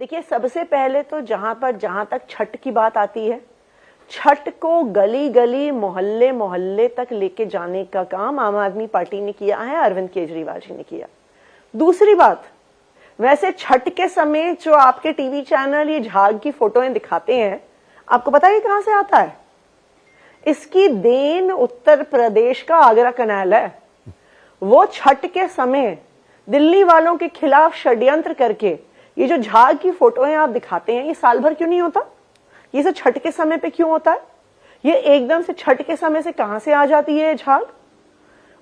देखिए, सबसे पहले तो जहां तक छठ की बात आती है, छठ को गली गली मोहल्ले मोहल्ले तक लेके जाने का काम आम आदमी पार्टी ने किया है, अरविंद केजरीवाल जी ने किया। दूसरी बात, वैसे छठ के समय जो आपके टीवी चैनल ये झाग की फोटोएं दिखाते हैं, आपको पता है कहां से आता है? इसकी देन उत्तर प्रदेश का आगरा कैनाल है। वो छठ के समय दिल्ली वालों के खिलाफ षड्यंत्र करके ये जो झाग की फोटोएं आप दिखाते हैं, ये साल भर क्यों नहीं होता? ये सब छठ के समय पे क्यों होता है? ये एकदम से छठ के समय से कहां से आ जाती है झाग?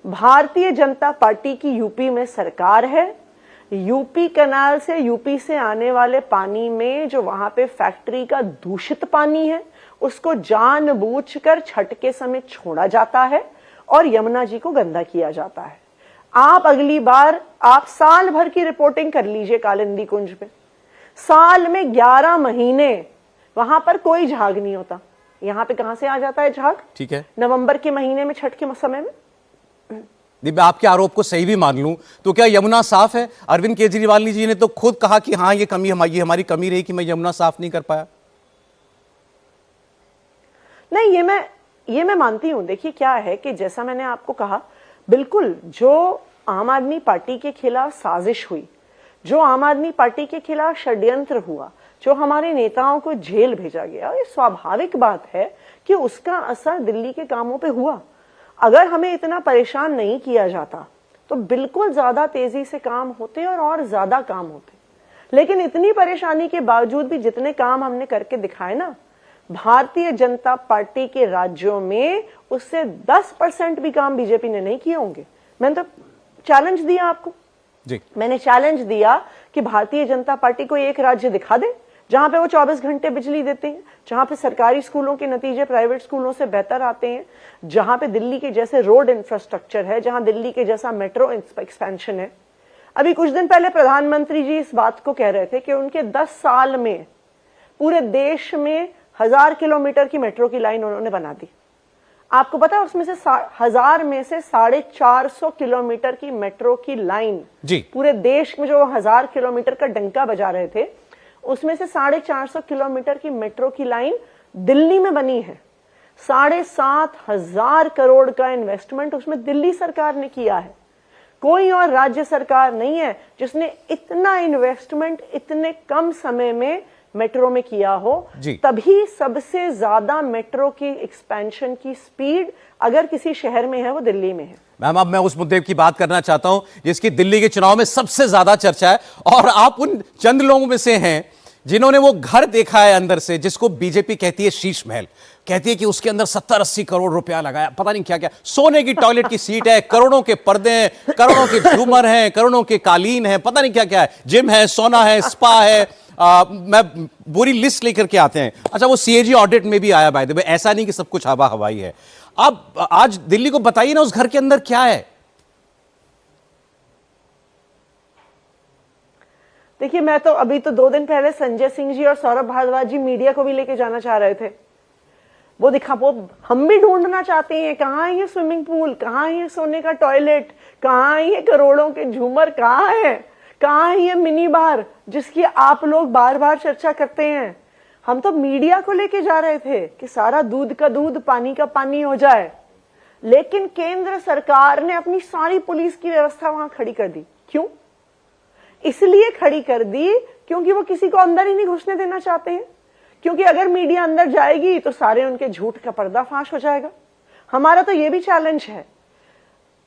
भारतीय जनता पार्टी की यूपी में सरकार है। यूपी कैनाल से, यूपी से आने वाले पानी में जो वहां पे फैक्ट्री का दूषित पानी है, उसको जानबूझकर छठ के समय छोड़ा जाता है और यमुना जी को गंदा किया जाता है। आप अगली बार आप साल भर की रिपोर्टिंग कर लीजिए कालिंदी कुंज पे। साल में 11 महीने वहां पर कोई झाग नहीं होता। यहां पे कहां से आ जाता है झाग? ठीक है, नवंबर के महीने में, छठ के समय में। मैं आपके आरोप को सही भी मान लूं तो क्या यमुना साफ है? अरविंद केजरीवाल जी ने तो खुद कहा कि हाँ, ये हमारी कमी रही कि मैं यमुना साफ नहीं कर पाया। नहीं, ये मैं मानती हूं। देखिए, क्या है कि जैसा मैंने आपको कहा, बिल्कुल जो आम आदमी पार्टी के खिलाफ साजिश हुई, जो आम आदमी पार्टी के खिलाफ षड्यंत्र हुआ, जो हमारे नेताओं को जेल भेजा गया, ये स्वाभाविक बात है कि उसका असर दिल्ली के कामों पे हुआ। अगर हमें इतना परेशान नहीं किया जाता तो बिल्कुल ज्यादा तेजी से काम होते और ज्यादा काम होते। लेकिन इतनी परेशानी के बावजूद भी जितने काम हमने करके दिखाए ना, भारतीय जनता पार्टी के राज्यों में उससे 10% भी काम बीजेपी ने नहीं किए होंगे। मैंने तो चैलेंज दिया आपको जी। मैंने चैलेंज दिया कि भारतीय जनता पार्टी को एक राज्य दिखा दे जहां पे वो 24 घंटे बिजली देते हैं, जहां पे सरकारी स्कूलों के नतीजे प्राइवेट स्कूलों से बेहतर आते हैं, जहां पे दिल्ली के जैसे रोड इंफ्रास्ट्रक्चर है, जहां दिल्ली के जैसा मेट्रो एक्सपेंशन है। अभी कुछ दिन पहले प्रधानमंत्री जी इस बात को कह रहे थे कि उनके 10 साल में पूरे देश में 1000 किलोमीटर की मेट्रो की लाइन उन्होंने बना दी। आपको पता है, उसमें से 1000 में से 450 किलोमीटर की मेट्रो की लाइन जी। पूरे देश में जो 1000 किलोमीटर का डंका बजा रहे थे, उसमें से 450 किलोमीटर की मेट्रो की लाइन दिल्ली में बनी है। 7,500 करोड़ का इन्वेस्टमेंट उसमें दिल्ली सरकार ने किया है। कोई और राज्य सरकार नहीं है जिसने इतना इन्वेस्टमेंट इतने कम समय में मेट्रो में किया हो। तभी सबसे ज्यादा मेट्रो की एक्सपेंशन की स्पीड अगर किसी शहर में है, वो दिल्ली में है। मैम, अब मैं उस मुद्दे की बात करना चाहता हूं जिसकी दिल्ली के चुनाव में सबसे ज्यादा चर्चा है, और आप उन चंद लोगों में से हैं जिन्होंने वो घर देखा है अंदर से जिसको बीजेपी कहती है शीश महल। कहती है कि उसके अंदर 70-80 करोड़ रुपया लगाया, पता नहीं क्या क्या, सोने की टॉयलेट की सीट है, करोड़ों के पर्दे हैं, करोड़ों के झूमर हैं, करोड़ों के कालीन हैं, पता नहीं क्या क्या है, जिम है, सोना है, स्पा है। मैं पूरी लिस्ट लेकर के आते हैं। अच्छा, वो सीएजी ऑडिट में भी आया बाय द वे, ऐसा नहीं कि सब कुछ हवा हवाई है। अब आज दिल्ली को बताइए ना, उस घर के अंदर क्या है? देखिए, मैं तो अभी तो 2 दिन पहले संजय सिंह जी और सौरभ भारद्वाज जी मीडिया को भी लेके जाना चाह रहे थे। वो हम भी ढूंढना चाहते हैं, कहां है ये स्विमिंग पूल, कहां है ये सोने का टॉयलेट, कहां है ये करोड़ों के झूमर, कहां है ये मिनी बार जिसकी आप लोग बार बार चर्चा करते हैं। हम तो मीडिया को लेके जा रहे थे कि सारा दूध का दूध, पानी का पानी हो जाए। लेकिन केंद्र सरकार ने अपनी सारी पुलिस की व्यवस्था वहां खड़ी कर दी। क्यों? इसलिए खड़ी कर दी क्योंकि वो किसी को अंदर ही नहीं घुसने देना चाहते हैं। क्योंकि अगर मीडिया अंदर जाएगी तो सारे उनके झूठ का पर्दाफाश हो जाएगा। हमारा तो ये भी चैलेंज है,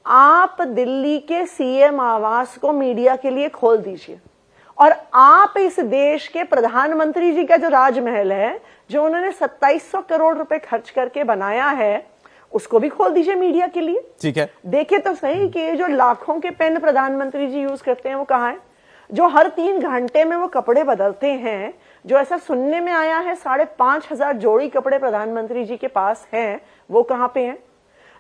आप दिल्ली के सीएम आवास को मीडिया के लिए खोल दीजिए, और आप इस देश के प्रधानमंत्री जी का जो राजमहल है, जो उन्होंने 2700 करोड़ रुपए खर्च करके बनाया है, उसको भी खोल दीजिए मीडिया के लिए। ठीक है, देखे तो सही कि जो लाखों के पेन प्रधानमंत्री जी यूज करते हैं वो कहां है? जो हर 3 घंटे में वो कपड़े बदलते हैं, जो ऐसा सुनने में आया है 5,500 जोड़ी कपड़े प्रधानमंत्री जी के पास हैं, वो कहां पे हैं?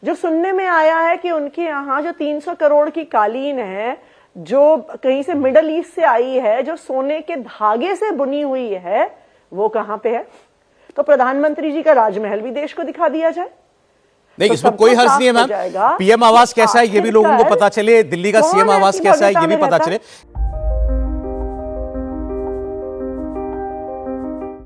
जो सुनने में आया है कि उनके यहाँ जो 300 करोड़ की कालीन है, जो कहीं से मिडल ईस्ट से आई है, जो सोने के धागे से बुनी हुई है, वो कहां पे है? तो प्रधानमंत्री जी का राजमहल भी देश को दिखा दिया जाए। नहीं, इसमें कोई हर्ज नहीं है मैम। पीएम आवास कैसा है ये भी लोगों को पता चले, दिल्ली का सीएम आवास कैसा है ये भी पता चले।